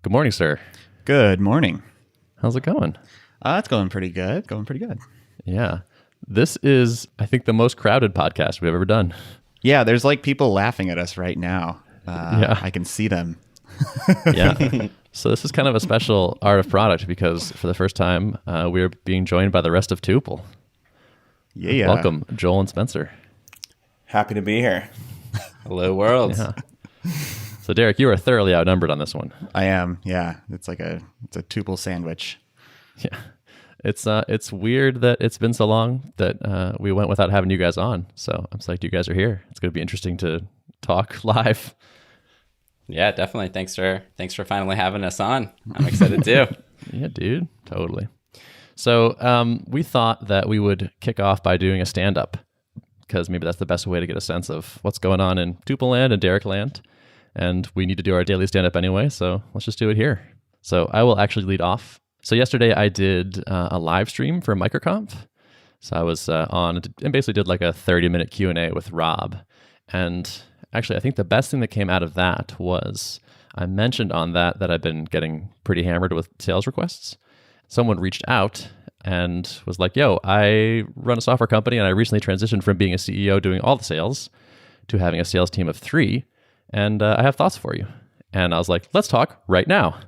Good morning, sir. Good morning. How's it going? It's going pretty good. Yeah. This is, I think, the most crowded podcast we've ever done. Yeah, there's like people laughing at us right now. Yeah. I can see them. Yeah. So this is kind of a special art of product because for the first time, we're being joined by the rest of Tuple. Yeah. Welcome, Joel and Spencer. Happy to be here. Hello, world. Yeah. So Derrick, you are thoroughly outnumbered on this one. I am. Yeah. It's a Tuple sandwich. Yeah. It's weird that it's been so long that we went without having you guys on. So I'm psyched you guys are here. It's going to be interesting to talk live. Yeah, definitely. Thanks for finally having us on. I'm excited too. Yeah, dude. Totally. So we thought that we would kick off by doing a stand-up because maybe that's the best way to get a sense of what's going on in Tuple land and Derrick land. And we need to do our daily stand-up anyway, so let's just do it here. So I will actually lead off. So yesterday I did a live stream for MicroConf. So I was on and basically did like a 30-minute Q&A with Rob. And actually, I think the best thing that came out of that was I mentioned on that I've been getting pretty hammered with sales requests. Someone reached out and was like, yo, I run a software company and I recently transitioned from being a CEO doing all the sales to having a sales team of 3. And I have thoughts for you. And I was like, let's talk right now.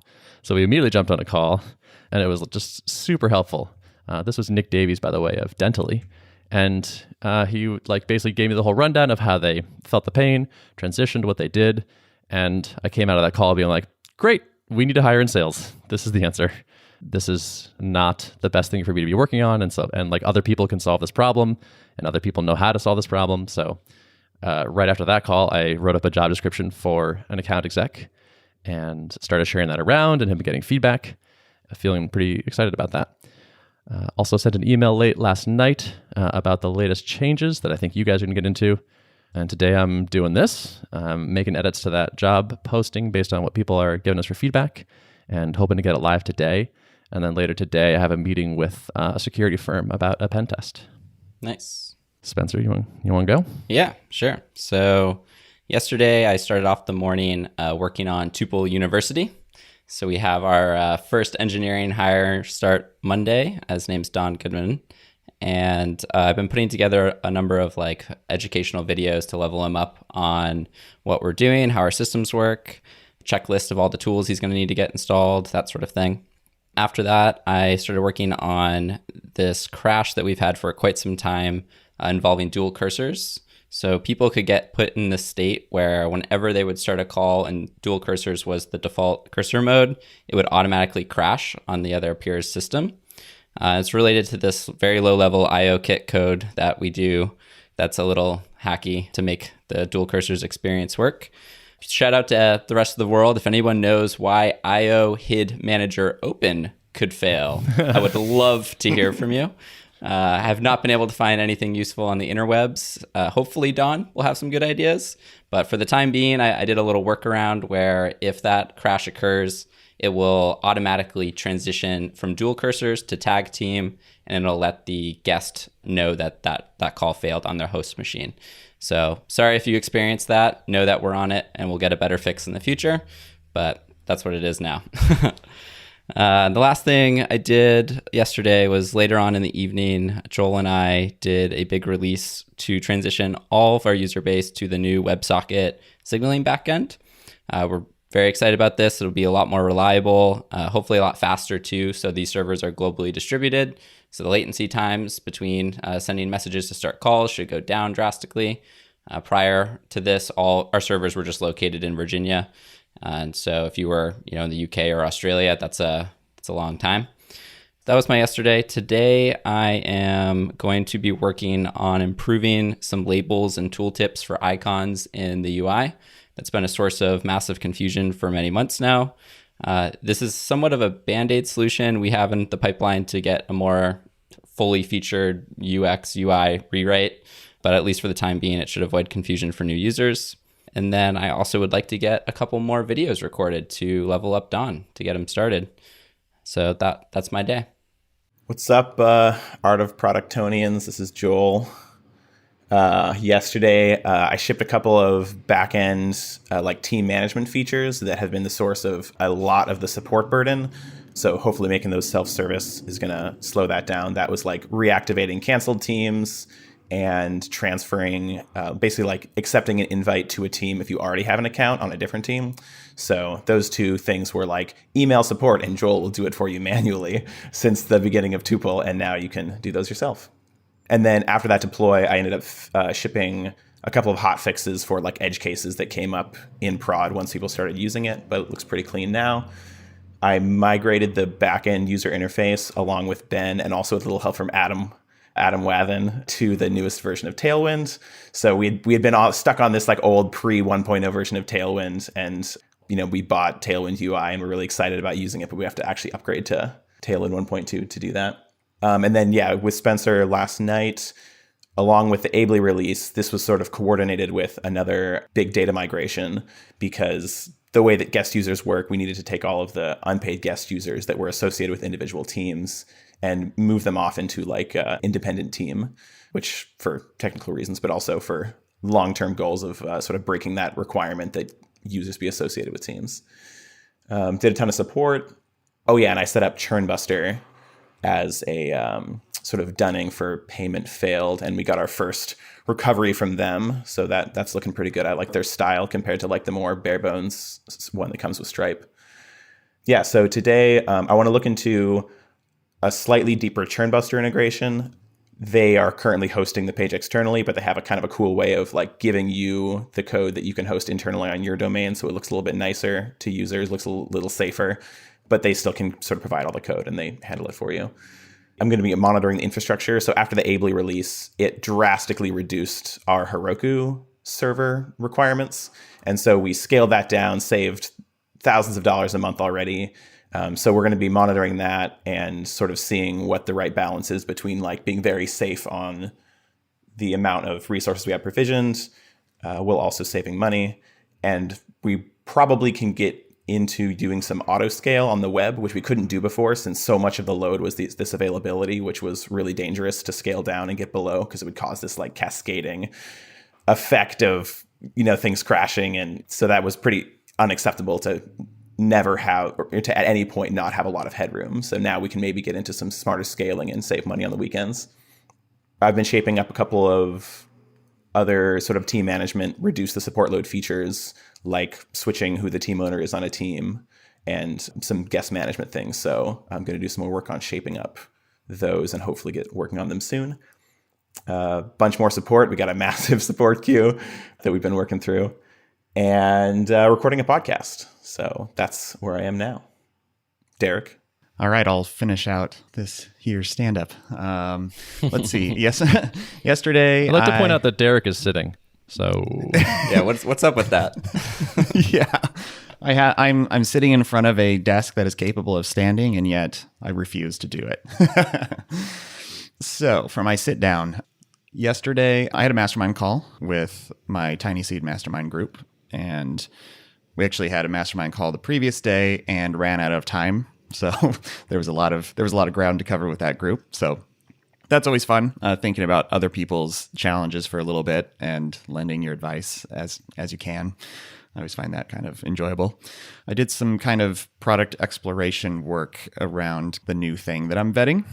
So we immediately jumped on a call and it was just super helpful. This was Nick Davies, by the way, of Dentally. And he basically gave me the whole rundown of how they felt the pain, transitioned, what they did. And I came out of that call being like, great, we need to hire in sales. This is the answer. This is not the best thing for me to be working on. And other people can solve this problem and other people know how to solve this problem. So right after that call, I wrote up a job description for an account exec and started sharing that around and have been getting feedback. Feeling pretty excited about that. Also sent an email late last night about the latest changes that I think you guys are going to get into. And today I'm doing this, making edits to that job posting based on what people are giving us for feedback and hoping to get it live today. And then later today, I have a meeting with a security firm about a pen test. Nice. Spencer, you want to go? Yeah, sure. So yesterday I started off the morning working on Tuple University. So we have our first engineering hire start Monday. His name's Don Goodman. And I've been putting together a number of educational videos to level him up on what we're doing, how our systems work, checklist of all the tools he's going to need to get installed, that sort of thing. After that, I started working on this crash that we've had for quite some time involving dual cursors. So people could get put in this state where whenever they would start a call and dual cursors was the default cursor mode, it would automatically crash on the other peer's system. It's related to this very low-level IO kit code that we do that's a little hacky to make the dual cursors experience work. Shout out to the rest of the world. If anyone knows why IO HID Manager Open could fail, I would love to hear from you. I have not been able to find anything useful on the interwebs. Hopefully Don will have some good ideas. But for the time being, I did a little workaround where if that crash occurs, it will automatically transition from dual cursors to tag team, and it'll let the guest know that call failed on their host machine. So sorry if you experienced that. Know that we're on it, and we'll get a better fix in the future. But that's what it is now. The last thing I did yesterday was later on in the evening, Joel and I did a big release to transition all of our user base to the new WebSocket signaling backend. We're very excited about this. It'll be a lot more reliable, hopefully a lot faster too. So these servers are globally distributed. So the latency times between sending messages to start calls should go down drastically. Prior to this, all our servers were just located in Virginia. And so if you were, in the UK or Australia, that's a long time. That was my yesterday. Today, I am going to be working on improving some labels and tooltips for icons in the UI. That's been a source of massive confusion for many months now. This is somewhat of a Band-Aid solution. We have in the pipeline to get a more fully featured UX, UI rewrite, but at least for the time being, it should avoid confusion for new users. And then I also would like to get a couple more videos recorded to level up Don to get him started. So that's my day. What's up, Art of Productonians? This is Joel. Yesterday, I shipped a couple of backend like team management features that have been the source of a lot of the support burden. So hopefully making those self-service is going to slow that down. That was like reactivating canceled teams and transferring, basically like accepting an invite to a team if you already have an account on a different team. So those two things were like email support, and Joel will do it for you manually since the beginning of Tuple, and now you can do those yourself. And then after that deploy, I ended up shipping a couple of hot fixes for like edge cases that came up in prod once people started using it, but it looks pretty clean now. I migrated the backend user interface along with Ben and also with a little help from Adam Wathen to the newest version of Tailwind. So we had been all stuck on this like old pre 1.0 version of Tailwind, and we bought Tailwind UI and we're really excited about using it, but we have to actually upgrade to Tailwind 1.2 to do that. And then with Spencer last night, along with the Ably release, this was sort of coordinated with another big data migration, because the way that guest users work, we needed to take all of the unpaid guest users that were associated with individual teams and move them off into like an independent team, which for technical reasons, but also for long-term goals of sort of breaking that requirement that users be associated with teams. Did a ton of support. Oh yeah, and I set up Churnbuster as a sort of dunning for payment failed, and we got our first recovery from them. So that's looking pretty good. I like their style compared to like the more bare bones one that comes with Stripe. Yeah, so today I want to look into a slightly deeper Churnbuster integration. They are currently hosting the page externally, but they have a kind of a cool way of like giving you the code that you can host internally on your domain. So it looks a little bit nicer to users, looks a little safer, but they still can sort of provide all the code and they handle it for you. I'm going to be monitoring the infrastructure. So after the Ably release, it drastically reduced our Heroku server requirements. And so we scaled that down, saved thousands of dollars a month already. So we're going to be monitoring that and sort of seeing what the right balance is between like being very safe on the amount of resources we have provisioned, while also saving money. And we probably can get into doing some auto scale on the web, which we couldn't do before since so much of the load was this availability, which was really dangerous to scale down and get below because it would cause this like cascading effect of, things crashing. And so that was pretty unacceptable to never have, or to at any point not have a lot of headroom. So now we can maybe get into some smarter scaling and save money on the weekends. I've been shaping up a couple of other sort of team management, reduce the support load features, like switching who the team owner is on a team and some guest management things. So I'm going to do some more work on shaping up those and hopefully get working on them soon. Bunch more support. We got a massive support queue that we've been working through, and recording a podcast. So that's where I am now. Derrick? All right, I'll finish out this here stand-up. Let's see. Yes, yesterday I'd like to point out that Derrick is sitting. So Yeah, what's up with that? yeah, I'm sitting in front of a desk that is capable of standing, and yet I refuse to do it. So for my sit down, yesterday I had a mastermind call with my Tiny Seed mastermind group, and we actually had a mastermind call the previous day and ran out of time. So there was a lot of ground to cover with that group. So that's always fun, thinking about other people's challenges for a little bit and lending your advice as you can. I always find that kind of enjoyable. I did some kind of product exploration work around the new thing that I'm vetting,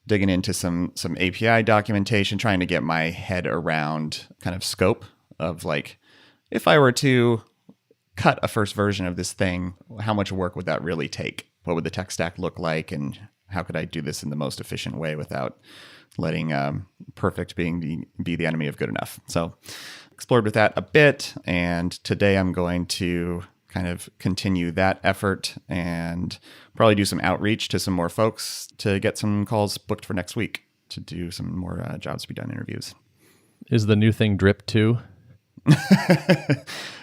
digging into some API documentation, trying to get my head around kind of scope of like, if I were to cut a first version of this thing, how much work would that really take? What would the tech stack look like? And how could I do this in the most efficient way without letting perfect be the enemy of good enough? So explored with that a bit. And today I'm going to kind of continue that effort and probably do some outreach to some more folks to get some calls booked for next week to do some more jobs to be done interviews. is the new thing Drip 2?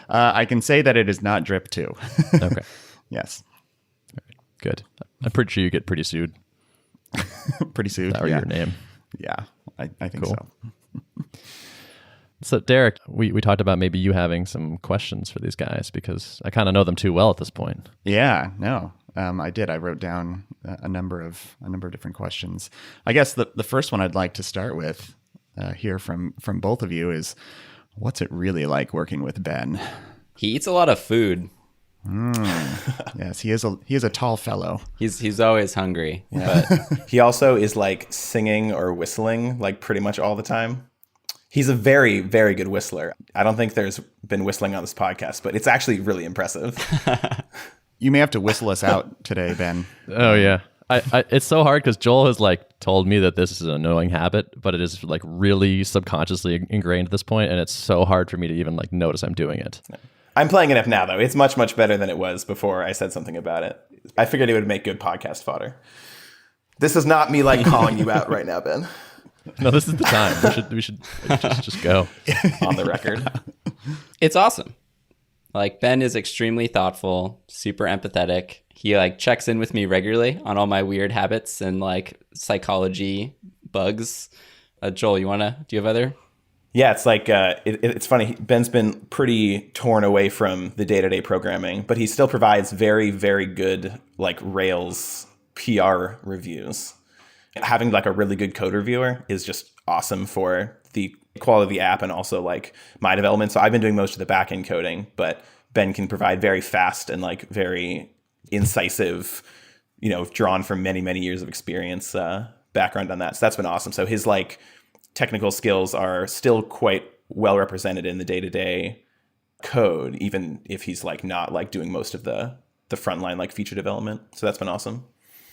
I can say that it is not Drip 2. Okay. Yes. Good. I'm pretty sure you get pretty sued. Pretty soon. That or Yeah. your name. Yeah, I think Cool. so. So, Derrick, we talked about maybe you having some questions for these guys because I kind of know them too well at this point. Yeah, no, I did. I wrote down a number of different questions. I guess the first one I'd like to start with, hear from both of you is, what's it really like working with Ben? He eats a lot of food. Yes, he is a tall fellow. He's always hungry. Yeah. But he also is like singing or whistling like pretty much all the time. He's a very, very good whistler. I don't think there's been whistling on this podcast, but it's actually really impressive. You may have to whistle us out today, Ben. Oh yeah. It's so hard because Joel has like told me that this is an annoying habit, but it is like really subconsciously ingrained at this point, and it's so hard for me to even like notice I'm doing it. I'm playing it up now, though. It's much, much better than it was before I said something about it. I figured it would make good podcast fodder. This is not me like calling you out right now, Ben. No, this is the time. We should just go On the record. It's awesome. Like, Ben is extremely thoughtful, super empathetic. He like checks in with me regularly on all my weird habits and like psychology bugs. Joel, do you have other? Yeah, it's like, it's funny. Ben's been pretty torn away from the day-to-day programming, but he still provides very, very good like Rails PR reviews. Having like a really good code reviewer is just awesome for the quality of the app and also like my development. So I've been doing most of the back-end coding, but Ben can provide very fast and like very incisive, drawn from many, many years of experience, background on that. So that's been awesome. So his like technical skills are still quite well represented in the day-to-day code, even if he's like not like doing most of the frontline like feature development. So that's been awesome.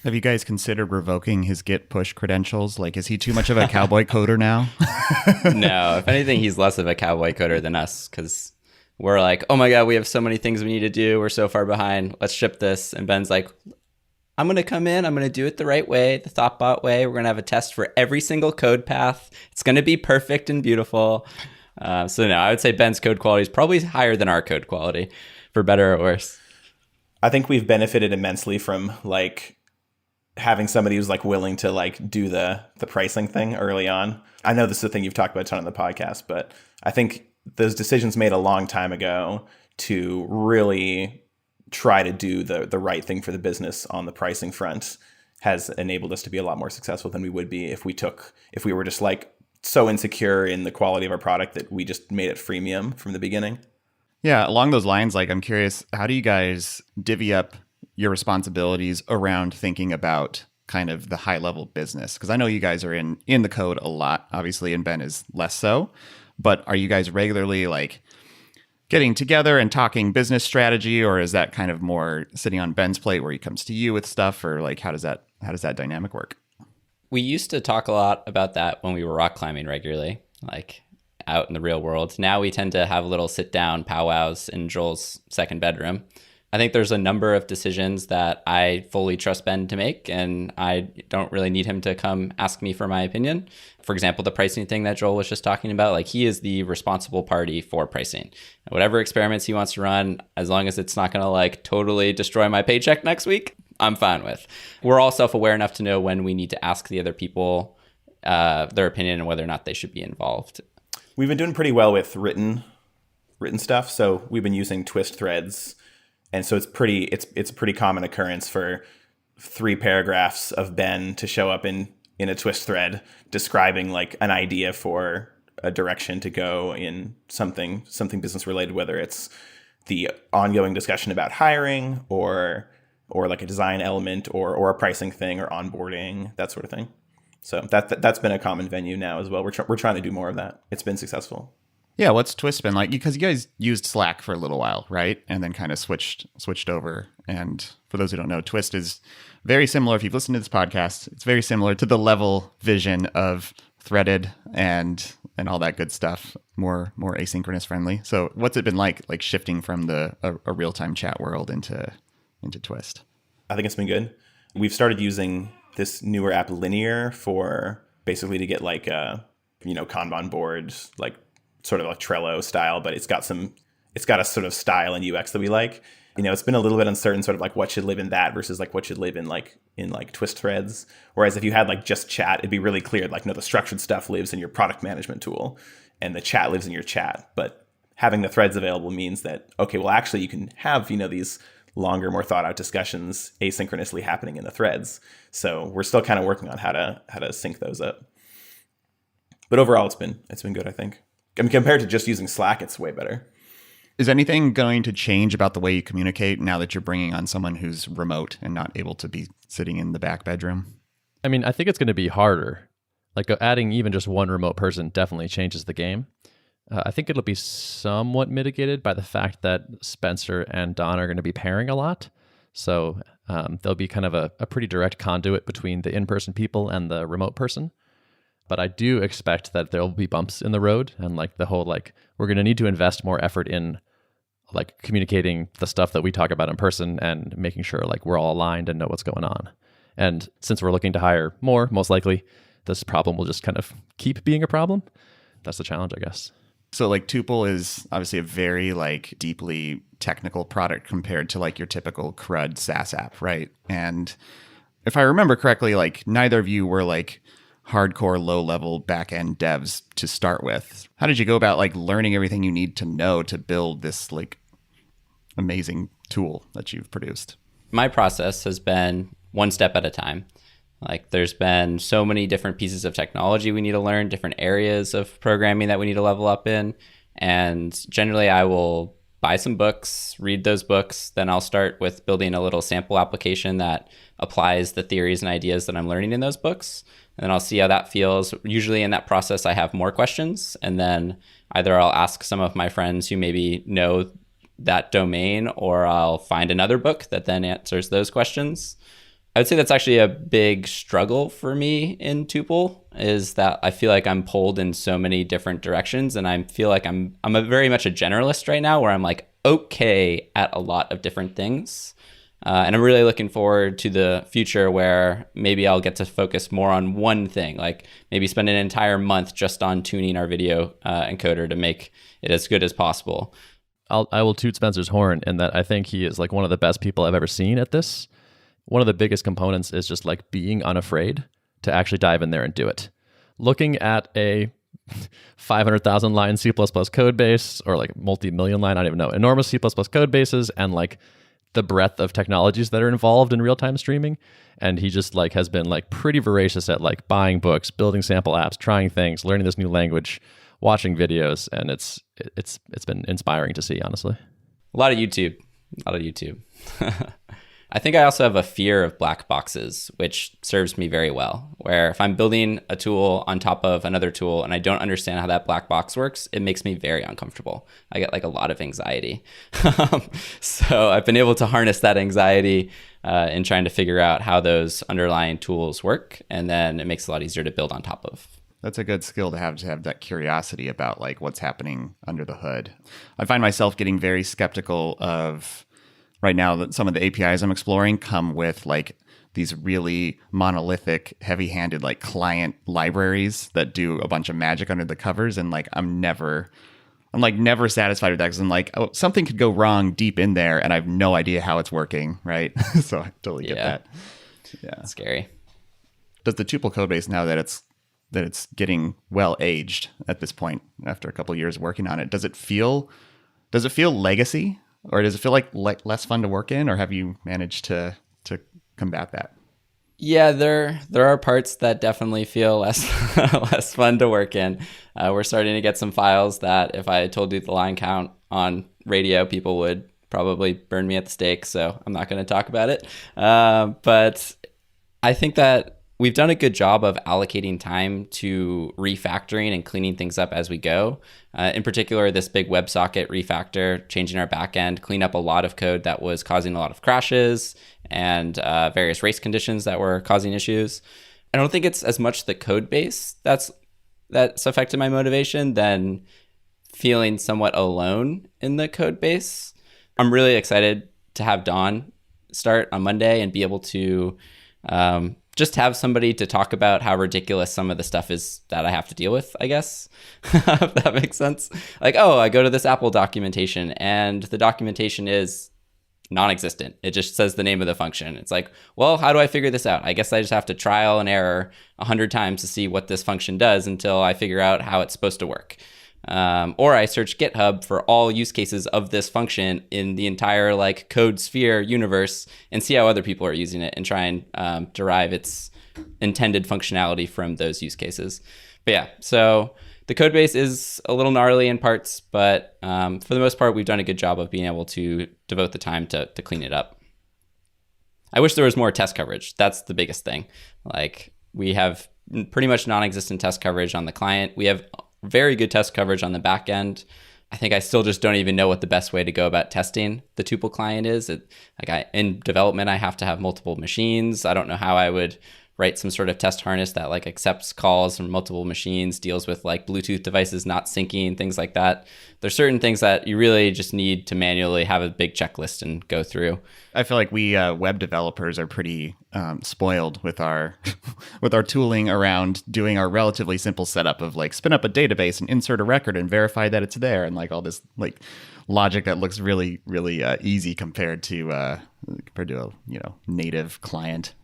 Have you guys considered revoking his Git push credentials? Like, is he too much of a cowboy coder now? No, if anything, he's less of a cowboy coder than us, because we're like, oh my God, we have so many things we need to do. We're so far behind. Let's ship this. And Ben's like, I'm going to come in. I'm going to do it the right way, the Thoughtbot way. We're going to have a test for every single code path. It's going to be perfect and beautiful. So no, I would say Ben's code quality is probably higher than our code quality, for better or worse. I think we've benefited immensely from like having somebody who's like willing to like do the pricing thing early on. I know this is a thing you've talked about a ton on the podcast, but I think those decisions made a long time ago to really try to do the right thing for the business on the pricing front has enabled us to be a lot more successful than we would be if we were just like so insecure in the quality of our product that we just made it freemium from the beginning. Yeah, along those lines, like I'm curious, how do you guys divvy up your responsibilities around thinking about kind of the high level business? Because I know you guys are in the code a lot, obviously, and Ben is less so. But are you guys regularly like getting together and talking business strategy, or is that kind of more sitting on Ben's plate where he comes to you with stuff, or like how does that dynamic work? We used to talk a lot about that when we were rock climbing regularly, like out in the real world. Now we tend to have little sit down powwows in Joel's second bedroom. I think there's a number of decisions that I fully trust Ben to make, and I don't really need him to come ask me for my opinion. For example, the pricing thing that Joel was just talking about, like he is the responsible party for pricing. Whatever experiments he wants to run, as long as it's not going to like totally destroy my paycheck next week, I'm fine with. We're all self-aware enough to know when we need to ask the other people their opinion and whether or not they should be involved. We've been doing pretty well with written stuff. So we've been using twist threads. And so it's a pretty common occurrence for 3 paragraphs of Ben to show up in a twist thread describing like an idea for a direction to go in something business related, whether it's the ongoing discussion about hiring or like a design element or a pricing thing or onboarding, that sort of thing. So that's been a common venue now as well. We're trying to do more of that. It's been successful. Yeah, what's Twist been like? Because you guys used Slack for a little while, right? And then kind of switched over. And for those who don't know, Twist is very similar. If you've listened to this podcast, it's very similar to the level vision of threaded and all that good stuff. More asynchronous friendly. So what's it been like shifting from a real-time chat world into Twist? I think it's been good. We've started using this newer app Linear for basically to get like Kanban boards, like sort of like Trello style, but it's got a sort of style and UX that we like. It's been a little bit uncertain sort of like what should live in that versus like what should live in twist threads. Whereas if you had like just chat, it'd be really clear, like, no, the structured stuff lives in your product management tool and the chat lives in your chat. But having the threads available means that, okay, well, actually you can have, these longer, more thought out discussions asynchronously happening in the threads. So we're still kind of working on how to sync those up. But overall, it's been good, I think. I mean, compared to just using Slack, it's way better. Is anything going to change about the way you communicate now that you're bringing on someone who's remote and not able to be sitting in the back bedroom? I mean, I think it's going to be harder. Like adding even just one remote person definitely changes the game. I think it'll be somewhat mitigated by the fact that Spencer and Don are going to be pairing a lot. So there'll be kind of a pretty direct conduit between the in-person people and the remote person. But I do expect that there'll be bumps in the road, and like the whole like we're going to need to invest more effort in like communicating the stuff that we talk about in person and making sure like we're all aligned and know what's going on. And since we're looking to hire more, most likely this problem will just kind of keep being a problem. That's the challenge, I guess. So like Tuple is obviously a very like deeply technical product compared to like your typical CRUD SaaS app, right? And if I remember correctly, like neither of you were like hardcore low-level back-end devs to start with. How did you go about like learning everything you need to know to build this like amazing tool that you've produced? My process has been one step at a time. Like there's been so many different pieces of technology we need to learn, different areas of programming that we need to level up in. And generally I will buy some books, read those books, then I'll start with building a little sample application that applies the theories and ideas that I'm learning in those books. And then I'll see how that feels. Usually in that process, I have more questions. And then either I'll ask some of my friends who maybe know that domain, or I'll find another book that then answers those questions. I would say that's actually a big struggle for me in Tuple, is that I feel like I'm pulled in so many different directions. And I feel like I'm very much a generalist right now, where I'm like, okay at a lot of different things. And I'm really looking forward to the future where maybe I'll get to focus more on one thing, like maybe spend an entire month just on tuning our video encoder to make it as good as possible. I will toot Spencer's horn in that I think he is like one of the best people I've ever seen at this. One of the biggest components is just like being unafraid to actually dive in there and do it. Looking at a 500,000 line C++ code base, or like multi-million line, I don't even know, enormous C++ code bases, and like the breadth of technologies that are involved in real-time streaming. And he just like has been like pretty voracious at like buying books, building sample apps, trying things, learning this new language, watching videos. And it's been inspiring to see, honestly. A lot of YouTube. I think I also have a fear of black boxes, which serves me very well, where if I'm building a tool on top of another tool and I don't understand how that black box works, it makes me very uncomfortable. I get like a lot of anxiety. So I've been able to harness that anxiety in trying to figure out how those underlying tools work. And then it makes it a lot easier to build on top of. That's a good skill to have that curiosity about like what's happening under the hood. I find myself getting very skeptical of right now that some of the APIs I'm exploring come with like these really monolithic, heavy-handed like client libraries that do a bunch of magic under the covers, and like I'm never satisfied with that, because I'm like, oh, something could go wrong deep in there and I have no idea how it's working, right? So I totally get that. Yeah, it's scary. Does the Tuple code base, now that it's getting well aged at this point after a couple of years working on it, does it feel legacy? Or does it feel like less fun to work in, or have you managed to combat that? Yeah, there are parts that definitely feel less less fun to work in. We're starting to get some files that if I told you the line count on radio, people would probably burn me at the stake. So I'm not going to talk about it. But I think that we've done a good job of allocating time to refactoring and cleaning things up as we go. In particular, this big WebSocket refactor, changing our backend, clean up a lot of code that was causing a lot of crashes and various race conditions that were causing issues. I don't think it's as much the code base that's affected my motivation than feeling somewhat alone in the code base. I'm really excited to have Dawn start on Monday and be able to just have somebody to talk about how ridiculous some of the stuff is that I have to deal with, I guess, if that makes sense. Like, oh, I go to this Apple documentation and the documentation is non-existent. It just says the name of the function. It's like, well, how do I figure this out? I guess I just have to trial and error 100 times to see what this function does until I figure out how it's supposed to work. Or I search GitHub for all use cases of this function in the entire like code sphere universe and see how other people are using it and try and derive its intended functionality from those use cases. But yeah, so the code base is a little gnarly in parts, but for the most part, we've done a good job of being able to devote the time to clean it up. I wish there was more test coverage. That's the biggest thing. Like, we have pretty much non-existent test coverage on the client. We have very good test coverage on the back end. I think I still just don't even know what the best way to go about testing the Tuple client is. In development, I have to have multiple machines. I don't know how I would write some sort of test harness that like accepts calls from multiple machines, deals with like Bluetooth devices not syncing, things like that. There's certain things that you really just need to manually have a big checklist and go through. I feel like we web developers are pretty spoiled with our with our tooling around doing our relatively simple setup of like spin up a database and insert a record and verify that it's there, and like all this like logic that looks really easy compared to a native client.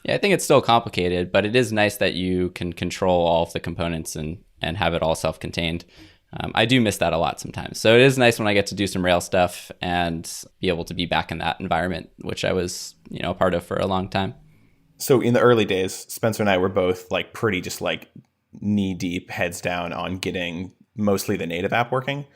Yeah, I think it's still complicated, but it is nice that you can control all of the components and have it all self-contained. I do miss that a lot sometimes. So it is nice when I get to do some Rails stuff and be able to be back in that environment, which I was, a part of for a long time. So in the early days, Spencer and I were both like pretty just like knee deep, heads down on getting mostly the native app working.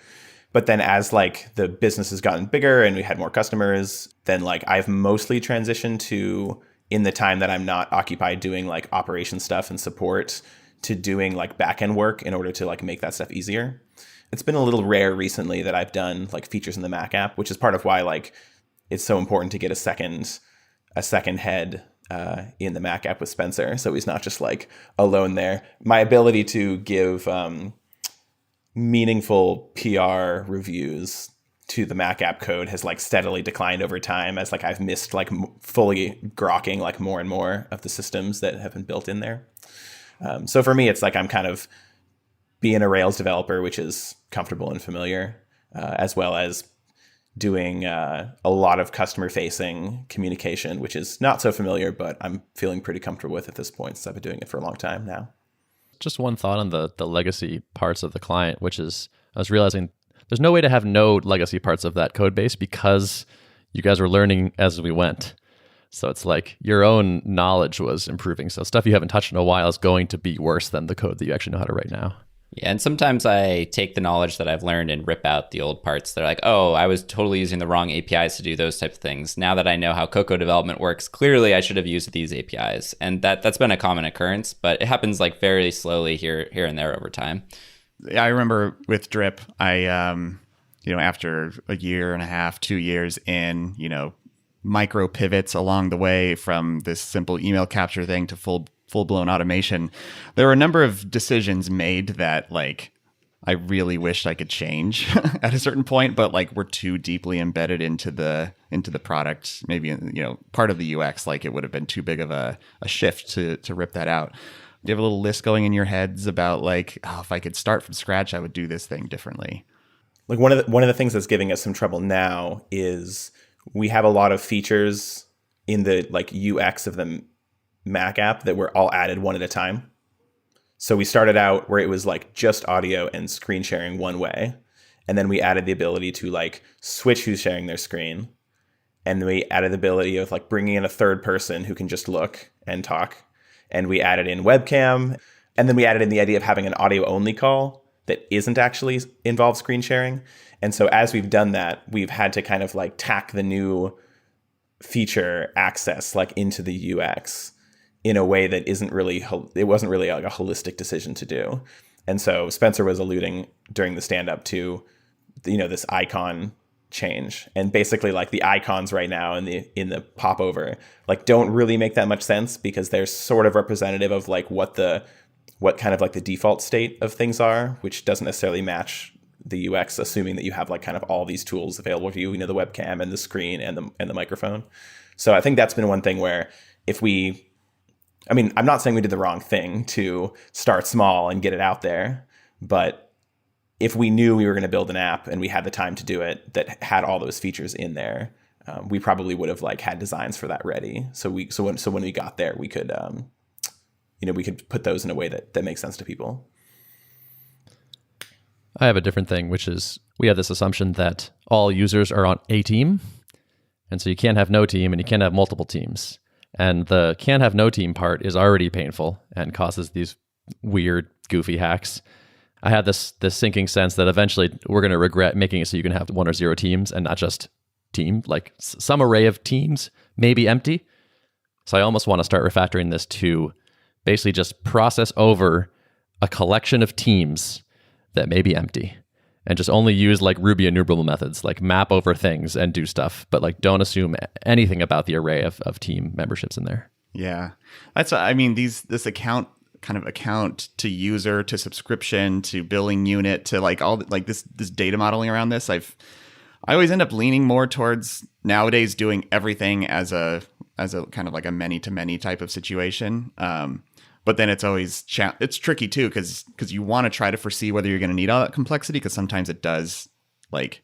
But then as like the business has gotten bigger and we had more customers, then like I've mostly transitioned to, in the time that I'm not occupied doing like operation stuff and support, to doing like backend work in order to like make that stuff easier. It's been a little rare recently that I've done like features in the Mac app, which is part of why like it's so important to get a second head in the Mac app with Spencer, so he's not just like alone there. My ability to give meaningful PR reviews to the Mac app code has like steadily declined over time as like I've missed like fully grokking like more and more of the systems that have been built in there. So for me, it's like I'm kind of being a Rails developer, which is comfortable and familiar, as well as doing a lot of customer-facing communication, which is not so familiar, but I'm feeling pretty comfortable with at this point since I've been doing it for a long time now. Just one thought on the legacy parts of the client, which is I was realizing there's no way to have no legacy parts of that code base because you guys were learning as we went. So it's like your own knowledge was improving. So stuff you haven't touched in a while is going to be worse than the code that you actually know how to write now. Yeah, and sometimes I take the knowledge that I've learned and rip out the old parts. They're like, oh, I was totally using the wrong APIs to do those types of things. Now that I know how Cocoa development works, clearly I should have used these APIs. And that's been a common occurrence, but it happens like very slowly here and there over time. I remember with Drip, I after a year and a half, 2 years in, micro pivots along the way from this simple email capture thing to full-blown automation, there were a number of decisions made that like I really wished I could change at a certain point, but like we're too deeply embedded into the product, maybe part of the UX, like it would have been too big of a shift to rip that out. Do you have a little list going in your heads about like, oh, if I could start from scratch, I would do this thing differently? Like one of the things that's giving us some trouble now is we have a lot of features in the like UX of the Mac app that were all added one at a time. So we started out where it was like just audio and screen sharing one way. And then we added the ability to like switch who's sharing their screen. And we added the ability of like bringing in a third person who can just look and talk. And we added in webcam. And then we added in the idea of having an audio only call that isn't actually involve screen sharing. And so as we've done that, we've had to kind of like tack the new feature access like into the UX in a way that wasn't really like a holistic decision to do. And so Spencer was alluding during the stand-up to, this icon change. And basically like the icons right now in the popover, like don't really make that much sense because they're sort of representative of like what kind of like the default state of things are, which doesn't necessarily match the UX, assuming that you have like kind of all these tools available to you, the webcam and the screen and the microphone. So I think that's been one thing where I'm not saying we did the wrong thing to start small and get it out there, but if we knew we were going to build an app and we had the time to do it that had all those features in there, we probably would have like had designs for that ready. So when we got there, we could we could put those in a way that makes sense to people. I have a different thing, which is we have this assumption that all users are on a team. And so you can't have no team and you can't have multiple teams. And the can't have no team part is already painful and causes these weird, goofy hacks. I had this sinking sense that eventually we're going to regret making it so you can have 1 or 0 teams and not just team, like some array of teams may be empty. So I almost want to start refactoring this to basically just process over a collection of teams that may be empty and just only use like Ruby enumerable methods, like map over things and do stuff, but like don't assume anything about the array of team memberships in there. Yeah. That's, I mean, this account to user to subscription to billing unit to like all like this data modeling around this. I always end up leaning more towards nowadays doing everything as a kind of like a many to many type of situation. But then it's always it's tricky too because you want to try to foresee whether you're going to need all that complexity, because sometimes it does like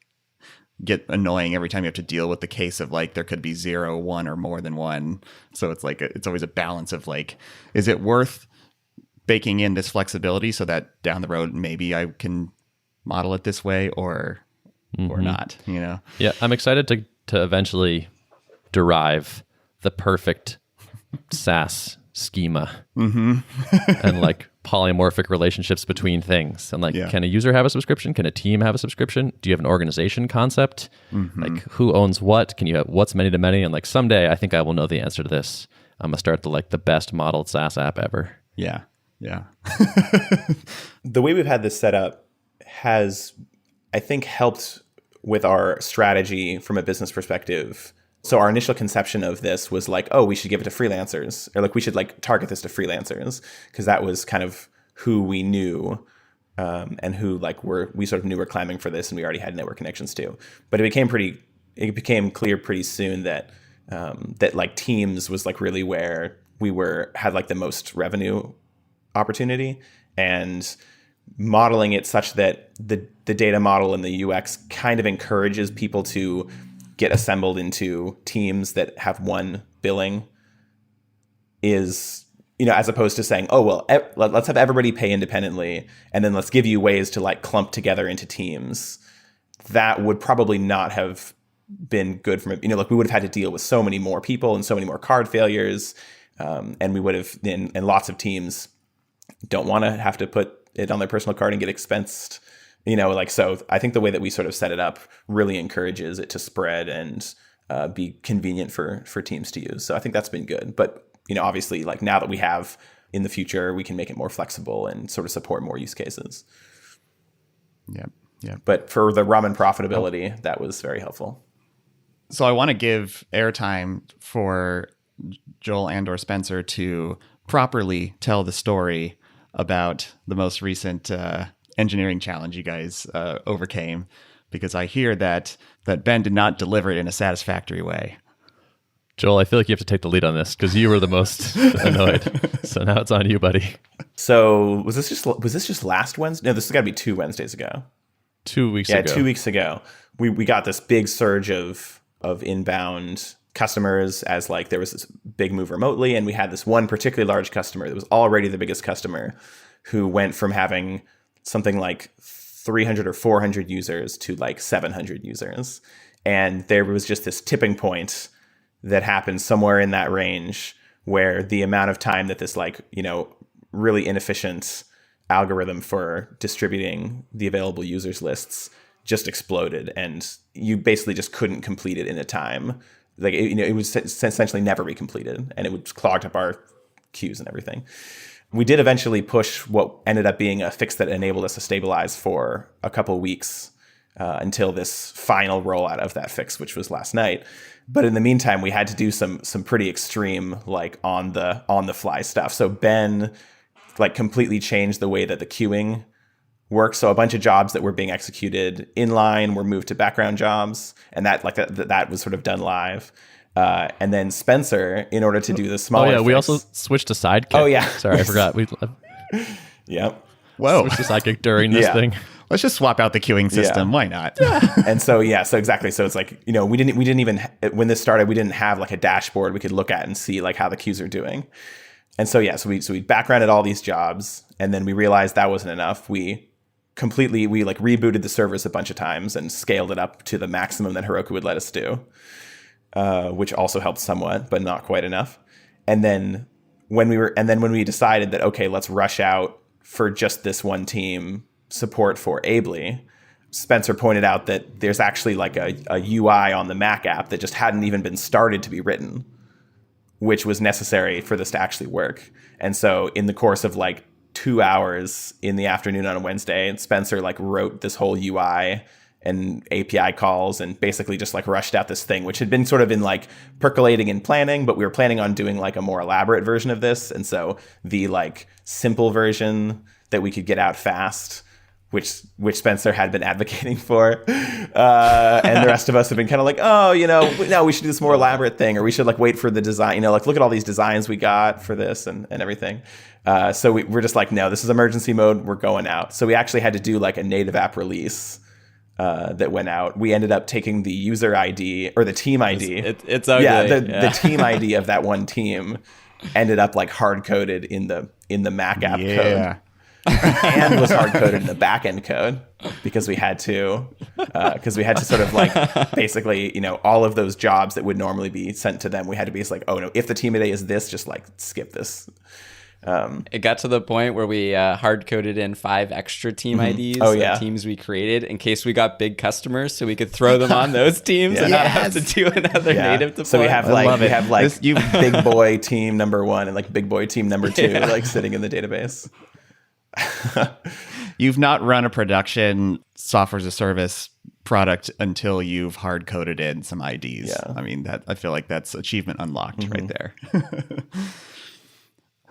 get annoying every time you have to deal with the case of like there could be 0, 1, or more than 1. So it's like it's always a balance of like, is it worth baking in this flexibility so that down the road maybe I can model it this way or not, you know? Yeah, I'm excited to eventually derive the perfect SaaS schema and like polymorphic relationships between things. And like, can a user have a subscription? Can a team have a subscription? Do you have an organization concept? Like who owns what? Can you have what's many to many? And like someday I think I will know the answer to this. I'm gonna start the best modeled SaaS app ever. Yeah. Yeah. The way we've had this set up has, I think, helped with our strategy from a business perspective. So our initial conception of this was like, oh, we should give it to freelancers, or like we should like target this to freelancers, because that was kind of who we knew and who like we sort of knew were clamming for this, and we already had network connections to. But it became clear pretty soon that that like Teams was like really where we had like the most revenue opportunity, and modeling it such that the data model and the UX kind of encourages people to get assembled into teams that have one billing is, you know, as opposed to saying, oh, well, let's have everybody pay independently and then let's give you ways to like clump together into teams. That would probably not have been good from it. You know, like we would have had to deal with so many more people and so many more card failures. And we would have, and lots of teams don't want to have to put it on their personal card and get expensed, you know, like, so I think the way that we sort of set it up really encourages it to spread and be convenient for teams to use. So I think that's been good. But, you know, obviously, like now that we have in the future, we can make it more flexible and sort of support more use cases. Yeah. Yeah. But for the ramen profitability, that was very helpful. So I want to give airtime for Joel and or Spencer to properly tell the story about the most recent engineering challenge you guys overcame, because I hear that Ben did not deliver it in a satisfactory way. Joel, I feel like you have to take the lead on this because you were the most annoyed. So now it's on you, buddy. So was this just last Wednesday? No, this has got to be 2 Wednesdays ago. 2 weeks ago. Yeah, 2 weeks ago. We got this big surge of inbound customers as like there was this big move remotely, and we had this one particularly large customer that was already the biggest customer who went from having something like 300 or 400 users to like 700 users. And there was just this tipping point that happened somewhere in that range where the amount of time that this like, you know, really inefficient algorithm for distributing the available users lists just exploded, and you basically just couldn't complete it in a time. Like, you know, it was essentially never be completed, and it would clog up our queues and everything. We did eventually push what ended up being a fix that enabled us to stabilize for a couple of weeks until this final rollout of that fix, which was last night. But in the meantime, we had to do some pretty extreme, like on the fly stuff. So Ben like completely changed the way that the queuing works. So a bunch of jobs that were being executed inline were moved to background jobs, and that was sort of done live. And then Spencer, in order to do the smaller we fix, also switched to Sidekick. Oh, yeah. Sorry, I forgot. We Yep. Whoa. switched to Sidekick during this thing. Let's just swap out the queuing system. Why not? And so exactly. So it's like, you know, we didn't even, when this started, we didn't have like a dashboard we could look at and see like how the queues are doing. And so we backgrounded all these jobs, and then we realized that wasn't enough. We like rebooted the servers a bunch of times and scaled it up to the maximum that Heroku would let us do, which also helped somewhat, but not quite enough. And then when we decided that, okay, let's rush out for just this one team support for Ably, Spencer pointed out that there's actually like a UI on the Mac app that just hadn't even been started to be written, which was necessary for this to actually work. And so in the course of like 2 hours in the afternoon on a Wednesday, Spencer like wrote this whole UI and API calls and basically just like rushed out this thing, which had been sort of in like percolating and planning, but we were planning on doing like a more elaborate version of this. And so the like simple version that we could get out fast, which Spencer had been advocating for, and the rest of us have been kind of like, oh, no, we should do this more elaborate thing, or we should like wait for the design, like look at all these designs we got for this and everything. So we're just like, no, this is emergency mode. We're going out. So we actually had to do like a native app release that went out. We ended up taking the user ID or the team ID. It's ugly. Yeah, the team ID of that one team ended up like hard coded in the Mac app code. And was hard coded in the backend code because we had to sort of like basically, all of those jobs that would normally be sent to them, we had to be like, oh no, if the team today is this, just like skip this. It got to the point where we hard coded in 5 extra team IDs of teams we created in case we got big customers, so we could throw them on those teams and not have to do another native deploy. So we have like you big boy team number 1 and like big boy team number 2 like sitting in the database. You've not run a production software as a service product until you've hard coded in some IDs. Yeah. I mean, I feel like that's achievement unlocked right there.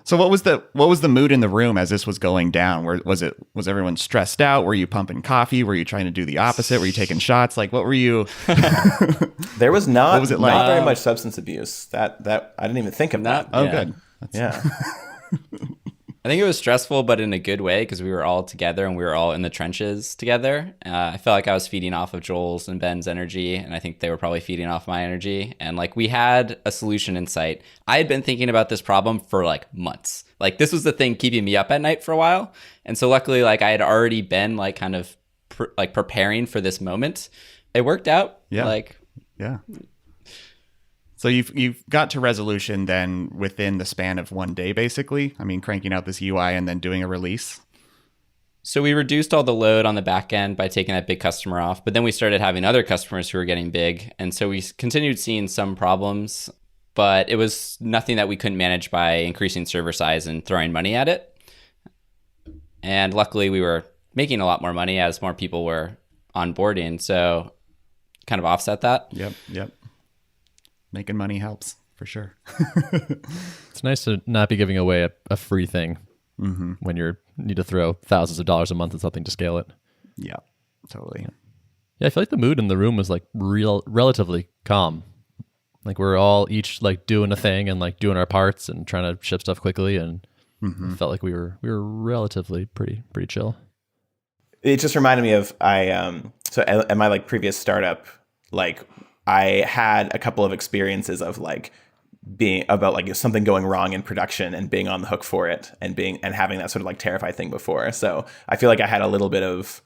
So what was the mood in the room as this was going down? Was everyone stressed out? Were you pumping coffee? Were you trying to do the opposite? Were you taking shots? Like, what were you? There was not. What was it like? Not very much substance abuse. That I didn't even think of that. Oh, good. Yeah. I think it was stressful, but in a good way, because we were all together and we were all in the trenches together. I felt like I was feeding off of Joel's and Ben's energy, and I think they were probably feeding off my energy. And like we had a solution in sight. I had been thinking about this problem for like months. Like this was the thing keeping me up at night for a while. And so luckily, like I had already been like kind of preparing for this moment. It worked out. Yeah. Yeah. So you've got to resolution then within the span of one day, basically. I mean, cranking out this UI and then doing a release. So we reduced all the load on the back end by taking that big customer off, but then we started having other customers who were getting big. And so we continued seeing some problems, but it was nothing that we couldn't manage by increasing server size and throwing money at it. And luckily we were making a lot more money as more people were onboarding. So kind of offset that. Yep. Making money helps for sure. It's nice to not be giving away a free thing when you need to throw thousands of dollars a month at something to scale it. Yeah, totally. Yeah, I feel like the mood in the room was like relatively calm. Like we're all each like doing a thing and like doing our parts and trying to ship stuff quickly, and it felt like we were relatively pretty chill. It just reminded me of so at my like previous startup, like I had a couple of experiences of like being about like something going wrong in production and being on the hook for it and having that sort of like terrified thing before. So I feel like I had a little bit of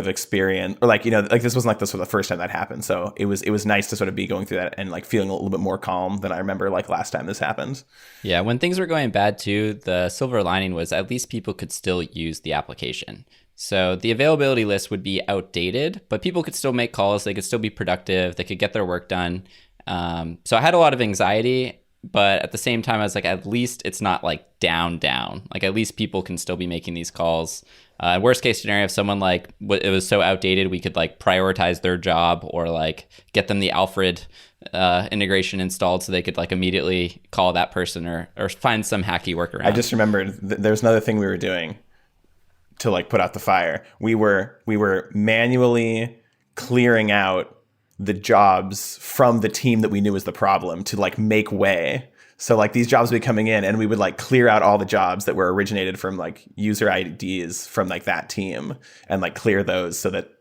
experience, or like, like this wasn't like this was the first time that happened. So it was nice to sort of be going through that and like feeling a little bit more calm than I remember like last time this happened. Yeah, when things were going bad too, the silver lining was at least people could still use the application. So the availability list would be outdated, but people could still make calls. They could still be productive. They could get their work done. So I had a lot of anxiety, but at the same time, I was like, at least it's not like down. Like at least people can still be making these calls. Worst case scenario, if someone like it was so outdated, we could like prioritize their job or like get them the Alfred integration installed so they could like immediately call that person or find some hacky workaround. I just remembered there's another thing we were doing to like put out the fire. We were manually clearing out the jobs from the team that we knew was the problem to like make way. So like these jobs would be coming in and we would like clear out all the jobs that were originated from like user IDs from like that team and like clear those so that,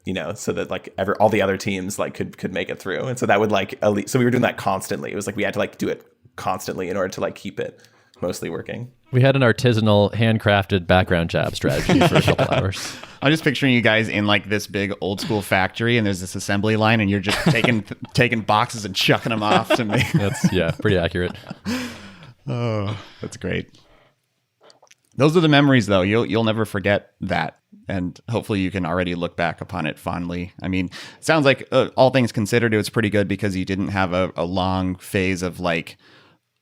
like all the other teams like could make it through. And so that would like, so we were doing that constantly. It was like we had to like do it constantly in order to like keep it mostly working. We had an artisanal, handcrafted background job strategy for a couple hours. I'm just picturing you guys in like this big old school factory, and there's this assembly line, and you're just taking boxes and chucking them off to me. That's pretty accurate. Oh, that's great. Those are the memories, though. You'll never forget that, and hopefully you can already look back upon it fondly. I mean, it sounds like all things considered, it was pretty good because you didn't have a long phase of like,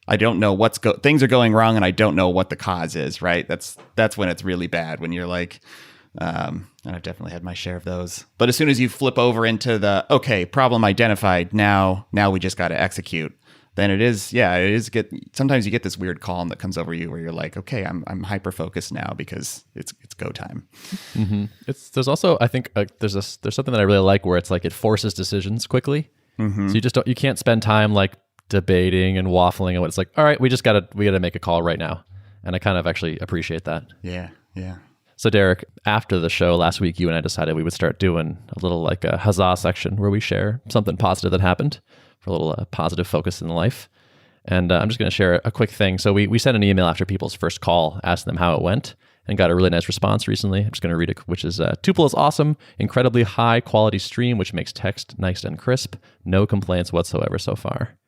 I don't know things are going wrong, and I don't know what the cause is. Right? That's when it's really bad. When you're like, and I've definitely had my share of those. But as soon as you flip over into the okay, problem identified, now we just got to execute. Then it is sometimes you get this weird calm that comes over you where you're like, okay, I'm hyper focused now because it's go time. Mm-hmm. There's also, I think, there's something that I really like where it's like it forces decisions quickly. Mm-hmm. So you can't spend time like debating and waffling and what it's like. All right, we gotta make a call right now, and I kind of actually appreciate that. Yeah. So Derrick, after the show last week, you and I decided we would start doing a little like a huzzah section where we share something positive that happened for a little positive focus in life. And I'm just going to share a quick thing. So we sent an email after people's first call, asking them how it went, and got a really nice response recently. I'm just going to read it, which is, Tuple is awesome, incredibly high quality stream, which makes text nice and crisp. No complaints whatsoever so far.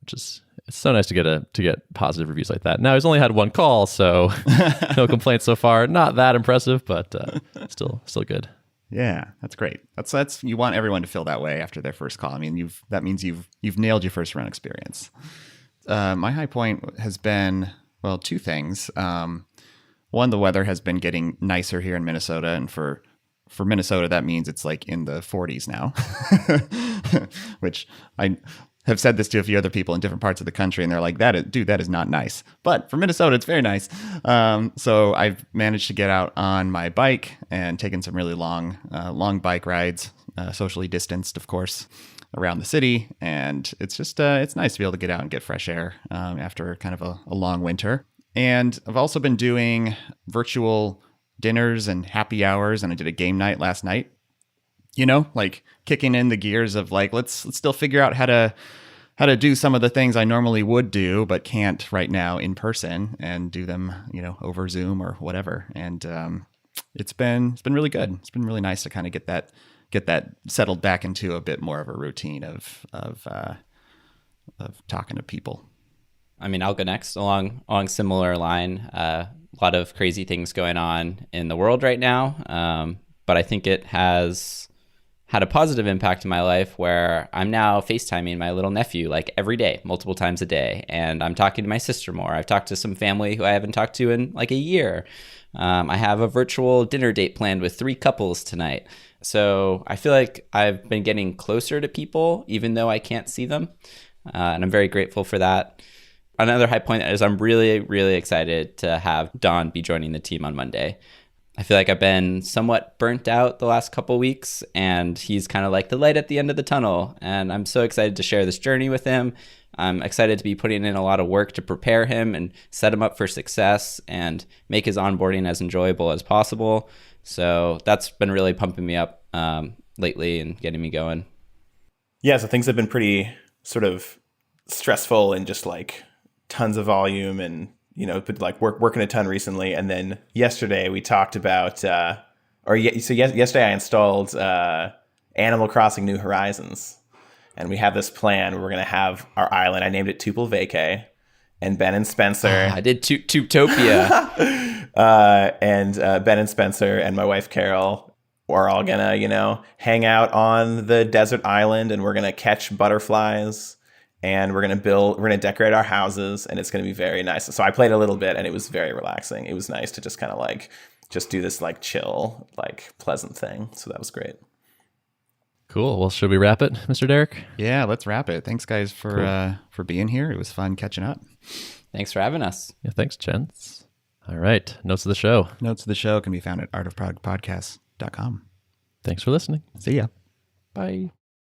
It's so nice to get positive reviews like that. Now he's only had one call, so no complaints so far. Not that impressive, but still good. Yeah, that's great. That's you want everyone to feel that way after their first call. I mean, that means you've nailed your first run experience. My high point has been, well, two things. One, the weather has been getting nicer here in Minnesota, and for Minnesota that means it's like in the 40s now, which I have said this to a few other people in different parts of the country, and they're like, that is not nice. But for Minnesota, it's very nice. So I've managed to get out on my bike and taken some really long bike rides, socially distanced, of course, around the city. And it's just, it's nice to be able to get out and get fresh air after kind of a long winter. And I've also been doing virtual dinners and happy hours, and I did a game night last night. You know, like kicking in the gears of like, let's still figure out how to do some of the things I normally would do, but can't right now in person, and do them, over Zoom or whatever. And it's been really good. It's been really nice to kind of get that settled back into a bit more of a routine of talking to people. I mean, I'll go next along similar line. A lot of crazy things going on in the world right now, but I think it has had a positive impact in my life where I'm now FaceTiming my little nephew like every day, multiple times a day. And I'm talking to my sister more. I've talked to some family who I haven't talked to in like a year. I have a virtual dinner date planned with 3 couples tonight. So I feel like I've been getting closer to people, even though I can't see them. And I'm very grateful for that. Another high point is I'm really, really excited to have Don be joining the team on Monday. I feel like I've been somewhat burnt out the last couple weeks, and he's kind of like the light at the end of the tunnel. And I'm so excited to share this journey with him. I'm excited to be putting in a lot of work to prepare him and set him up for success and make his onboarding as enjoyable as possible. So that's been really pumping me up lately and getting me going. Yeah, so things have been pretty sort of stressful and just like tons of volume, and but like working a ton recently. And then yesterday we talked about, yesterday I installed Animal Crossing New Horizons, and we have this plan where we're going to have our island. I named it Tuple Vacay, and Ben and Spencer. I did Tutopia. And Ben and Spencer and my wife Carol are all going to, hang out on the desert island, and we're going to catch butterflies. And we're going to decorate our houses, and it's going to be very nice. So I played a little bit, and it was very relaxing. It was nice to just kind of like, just do this like chill, like pleasant thing. So that was great. Cool. Well, should we wrap it, Mr. Derrick? Yeah, let's wrap it. Thanks guys for being here. It was fun catching up. Thanks for having us. Yeah, thanks, gents. All right. Notes of the show. Notes of the show can be found at artofpodcast.com. Thanks for listening. See ya. Bye.